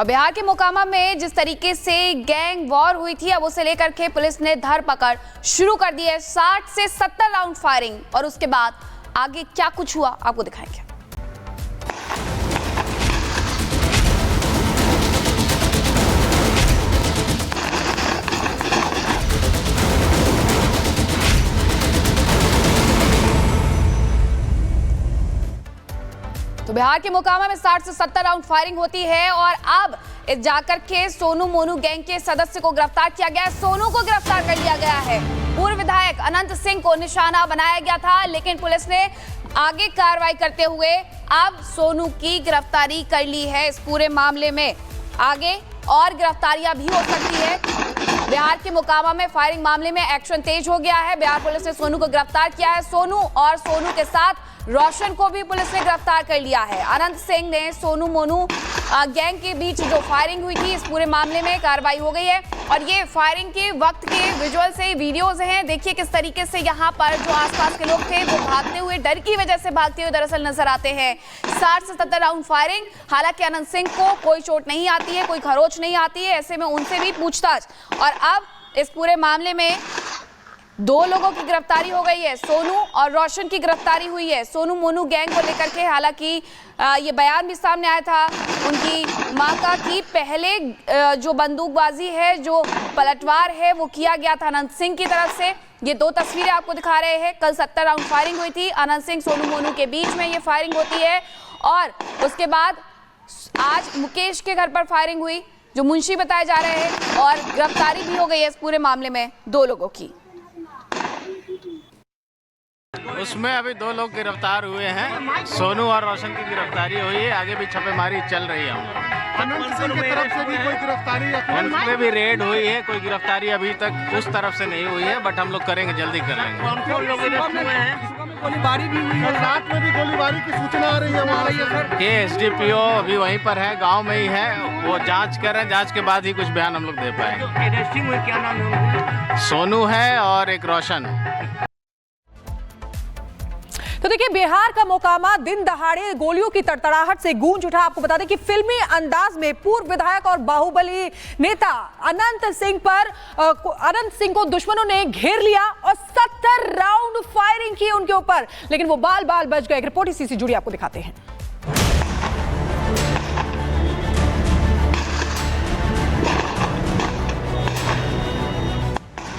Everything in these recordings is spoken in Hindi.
और बिहार के मोकामा में जिस तरीके से गैंग वॉर हुई थी, अब उसे लेकर के पुलिस ने धरपकड़ शुरू कर दी है। 60 से 70 राउंड फायरिंग और उसके बाद आगे क्या कुछ हुआ आपको दिखाएंगे। तो बिहार के मोकामा में 60 से 70 राउंड फायरिंग होती है और अब जाकर के सोनू मोनू गैंग के सदस्य को गिरफ्तार किया गया है। सोनू को गिरफ्तार कर लिया गया है। पूर्व विधायक अनंत सिंह को निशाना बनाया गया था, लेकिन पुलिस ने आगे कार्रवाई करते हुए अब सोनू की गिरफ्तारी कर ली है। इस पूरे मामले में आगे और गिरफ्तारियां भी हो सकती है। बिहार के मोकामा में फायरिंग मामले में एक्शन तेज हो गया है। बिहार पुलिस ने सोनू को गिरफ्तार किया है। सोनू और सोनू के साथ रोशन को भी पुलिस ने गिरफ्तार कर लिया है। अनंत सिंह ने सोनू मोनू गैंग के बीच जो फायरिंग हुई थी, इस पूरे मामले में कार्रवाई हो गई है और ये फायरिंग के वक्त के विजुअल से वीडियोज हैं। देखिए किस तरीके से यहाँ पर जो आसपास के लोग थे वो भागते हुए, डर की वजह से भागते हुए दरअसल नजर आते हैं। 60 से 70 राउंड फायरिंग। हालांकि अनंत सिंह को कोई चोट नहीं आती है, कोई खरोच नहीं आती है। ऐसे में उनसे भी पूछताछ और अब इस पूरे मामले में 2 लोगों की गिरफ्तारी हो गई है। सोनू और रोशन की गिरफ्तारी हुई है। सोनू मोनू गैंग को लेकर के हालांकि ये बयान भी सामने आया था उनकी मां का कि पहले जो बंदूकबाजी है, जो पलटवार है, वो किया गया था अनंत सिंह की तरफ से। ये 2 तस्वीरें आपको दिखा रहे हैं। कल 70 राउंड फायरिंग हुई थी। अनंत सिंह सोनू मोनू के बीच में ये फायरिंग होती है और उसके बाद आज मुकेश के घर पर फायरिंग हुई, जो मुंशी बताए जा रहे हैं, और गिरफ्तारी भी हो गई है इस पूरे मामले में 2 लोगों की। उसमें अभी 2 लोग गिरफ्तार हुए हैं। सोनू और रोशन की गिरफ्तारी हुई है। आगे भी छापेमारी चल रही है। अनंत सिंह की तरफ से भी कोई गिरफ्तारी उनमें भी रेड हुई है। कोई गिरफ्तारी अभी तक उस तरफ से नहीं हुई है, बट हम लोग करेंगे, जल्दी कर लेंगे। गोलीबारी भी हुई है, रात में भी गोलीबारी की सूचना आ रही है हमारे। ये SDPO अभी वहीं पर है, गांव में ही है। वो जांच कर रहे हैं, जांच के बाद ही कुछ बयान हम लोग दे पाएंगे। क्या नाम है? सोनू है और एक रोशन। तो देखिए, बिहार का मोकामा दिन दहाड़े गोलियों की तड़तड़ाहट से गूंज उठा। आपको बता दें कि फिल्मी अंदाज में पूर्व विधायक और बाहुबली नेता अनंत सिंह को दुश्मनों ने घेर लिया और 70 राउंड फायरिंग की उनके ऊपर, लेकिन वो बाल बाल बच गए। एक रिपोर्ट इसी से जुड़ी आपको दिखाते हैं।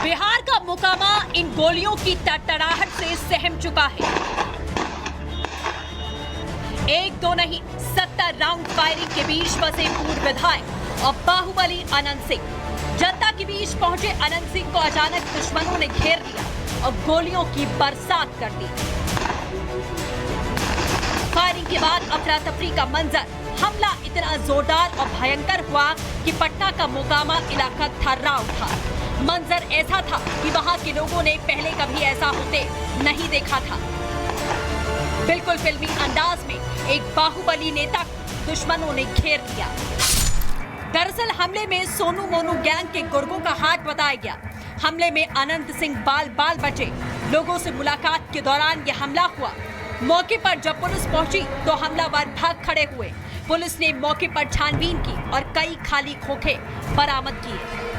बिहार का मोकामा इन गोलियों की तड़तड़ाहट से सहम चुका है। 1-2 नहीं, 70 राउंड फायरिंग के बीच फंसे पूर्व विधायक और बाहुबली अनंत सिंह। जनता के बीच पहुंचे अनंत सिंह को अचानक दुश्मनों ने घेर लिया और गोलियों की बरसात कर दी। फायरिंग के बाद अफरा तफरी का मंजर। हमला इतना जोरदार और भयंकर हुआ कि पटना का मोकामा इलाका थर्रा उठा। मंजर ऐसा था कि वहां के लोगों ने पहले कभी ऐसा होते नहीं देखा था। बिल्कुल फिल्मी अंदाज में एक बाहुबली नेता को दुश्मनों ने घेर लिया। दरअसल हमले में सोनू मोनू गैंग के गुर्गों का हाथ बताया गया। हमले में अनंत सिंह बाल बाल बचे। लोगों से मुलाकात के दौरान यह हमला हुआ। मौके पर जब पुलिस पहुंची तो हमलावर भाग खड़े हुए। पुलिस ने मौके पर छानबीन की और कई खाली खोखे बरामद किए।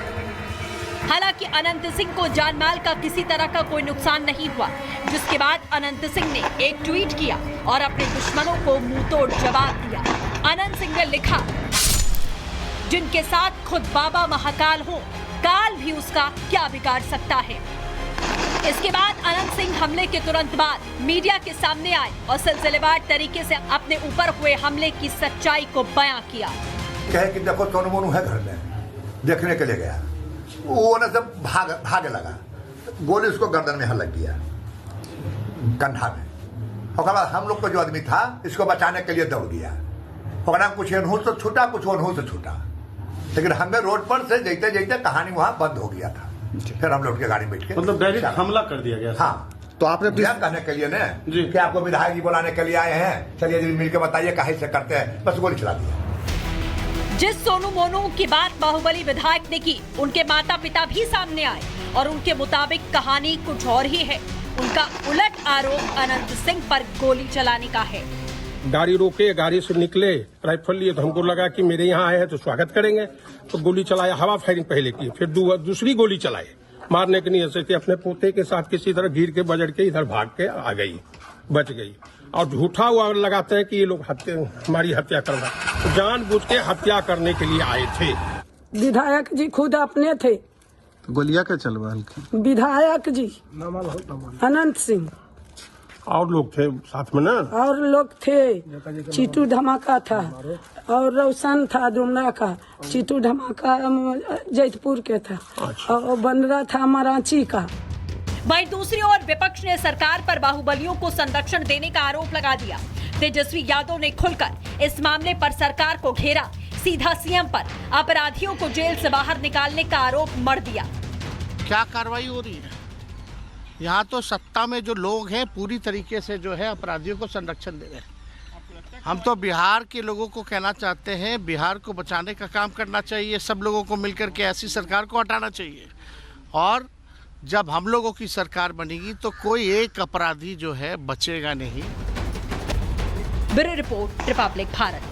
हालांकि अनंत सिंह को जानमाल का किसी तरह का कोई नुकसान नहीं हुआ, जिसके बाद अनंत सिंह ने एक ट्वीट किया और अपने दुश्मनों को मुंहतोड़ जवाब दिया। अनंत सिंह ने लिखा, जिनके साथ खुद बाबा महाकाल हो, काल भी उसका क्या बिगाड़ सकता है। इसके बाद अनंत सिंह हमले के तुरंत बाद मीडिया के सामने आए और सिलसिलेवार तरीके से अपने ऊपर हुए हमले की सच्चाई को बयां किया। कहे कि देखो सोनू मोनू है घर में, देखने के लिए गया, वो न सब भागे लगा, गोली उसको गर्दन में लग गया, कंधा में। और बाद हम लोग को जो आदमी था इसको बचाने के लिए दौड़ गया। कुछ अनहोश से छूटा, कुछ अनहोश से छूटा, लेकिन हमें रोड पर से जैते जैते कहानी वहां बंद हो गया था। फिर हम लोग के गाड़ी में बैठ के मतलब डायरेक्ट हमला कर दिया गया। हाँ, तो आपने कहने के लिए ना कि आपको विधायक जी बुलाने के लिए आए हैं, चलिए मिलकर बताइए कहीं से करते हैं, बस गोली चला दिया। जिस सोनू मोनू की बात बाहुबली विधायक ने की, उनके माता पिता भी सामने आए और उनके मुताबिक कहानी कुछ और ही है। उनका उलट आरोप अनंत सिंह पर गोली चलाने का है। गाड़ी रोके, गाड़ी से निकले, राइफल लिए, तो हमको लगा कि मेरे यहाँ आए हैं तो स्वागत करेंगे, तो गोली चलाया, हवा फायरिंग पहले की, फिर दूसरी गोली चलाई, मारने के नहीं ऐसे थे, अपने पोते के साथ किसी तरह गिर के बजड़ के इधर भाग के आ गई, बच गई। और झूठा हुआ लगाते हैं कि ये लोग हमारी हत्या करवा, जानबूझ के हत्या करने के लिए आए थे। विधायक जी खुद अपने थे। तो गोलियां क्या चलवा हल्की? विधायक जी अनंत सिंह और लोग थे साथ में ना, और लोग थे। चीटू धमाका था और रोशन था डुमरा का, चीटू धमाका जैतपुर के था, और बंदरा था मरांची का। वहीं दूसरी ओर विपक्ष ने सरकार पर बाहुबलियों को संरक्षण देने का आरोप लगा दिया। तेजस्वी यादव ने खुलकर इस मामले पर सरकार को घेरा, सीधा सीएम पर अपराधियों को जेल से बाहर निकालने का आरोप मढ़ दिया। क्या कार्रवाई हो रही है? यहाँ तो सत्ता में जो लोग हैं पूरी तरीके से जो है अपराधियों को संरक्षण दे रहे हैं। हम तो बिहार के लोगों को कहना चाहते हैं, बिहार को बचाने का काम करना चाहिए, सब लोगों को मिलकर के ऐसी सरकार को हटाना चाहिए। और जब हम लोगों की सरकार बनेगी तो कोई एक अपराधी जो है बचेगा नहीं। Bureau report, Republic Bharat.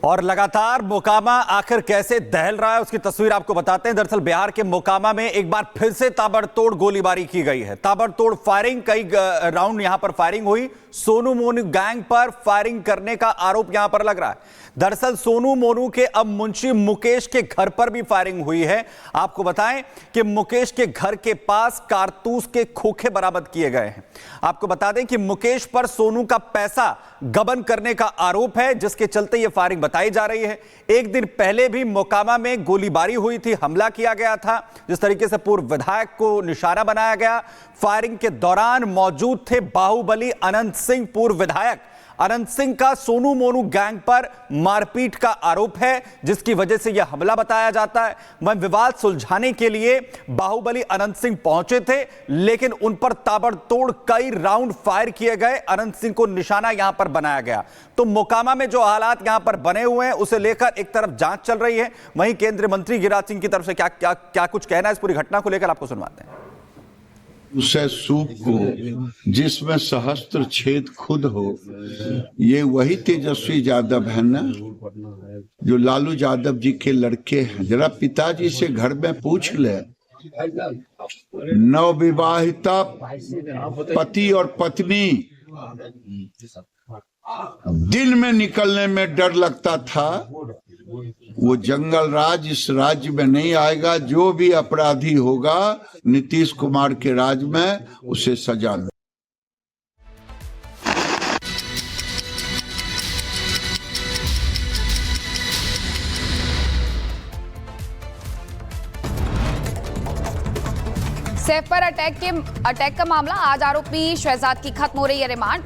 और लगातार मोकामा आखिर कैसे दहल रहा है उसकी तस्वीर आपको बताते हैं। दरअसल बिहार के मोकामा में एक बार फिर से ताबड़तोड़ गोलीबारी की गई है, ताबड़तोड़ फायरिंग, कई राउंड यहां पर फायरिंग हुई। सोनू मोनू गैंग पर फायरिंग करने का आरोप यहां पर लग रहा है। दरअसल सोनू मोनू के अब मुंशी मुकेश के घर पर भी फायरिंग हुई है। आपको बताएं कि मुकेश के घर के पास कारतूस के खोखे बरामद किए गए हैं। आपको बता दें कि मुकेश पर सोनू का पैसा गबन करने का आरोप है, जिसके चलते यह फायरिंग बताई जा रही है। एक दिन पहले भी मोकामा में गोलीबारी हुई थी, हमला किया गया था, जिस तरीके से पूर्व विधायक को निशाना बनाया गया। फायरिंग के दौरान मौजूद थे बाहुबली अनंत सिंह, पूर्व विधायक। अनंत सिंह का सोनू मोनू गैंग पर मारपीट का आरोप है, जिसकी वजह से यह हमला बताया जाता है। वह विवाद सुलझाने के लिए बाहुबली अनंत सिंह पहुंचे थे, लेकिन उन पर ताबड़तोड़ कई राउंड फायर किए गए, अनंत सिंह को निशाना यहां पर बनाया गया। तो मोकामा में जो हालात यहां पर बने हुए हैं उसे लेकर एक तरफ जांच चल रही है, वहीं केंद्रीय मंत्री गिरिराज सिंह की तरफ से क्या कुछ कहना है इस पूरी घटना को लेकर, आपको सुनवाते हैं। उसे सूप को जिसमें सहस्त्र छेद खुद हो, ये वही तेजस्वी यादव है ना, जो लालू यादव जी के लड़के हैं। जरा पिताजी से घर में पूछ ले, नवविवाहिता पति और पत्नी दिन में निकलने में डर लगता था, वो जंगल राज इस राज्य में नहीं आएगा। जो भी अपराधी होगा नीतीश कुमार के राज में उसे सजा मिलेगी। सैफ पर अटैक का मामला, आज आरोपी शहजाद की खत्म हो रही है रिमांड।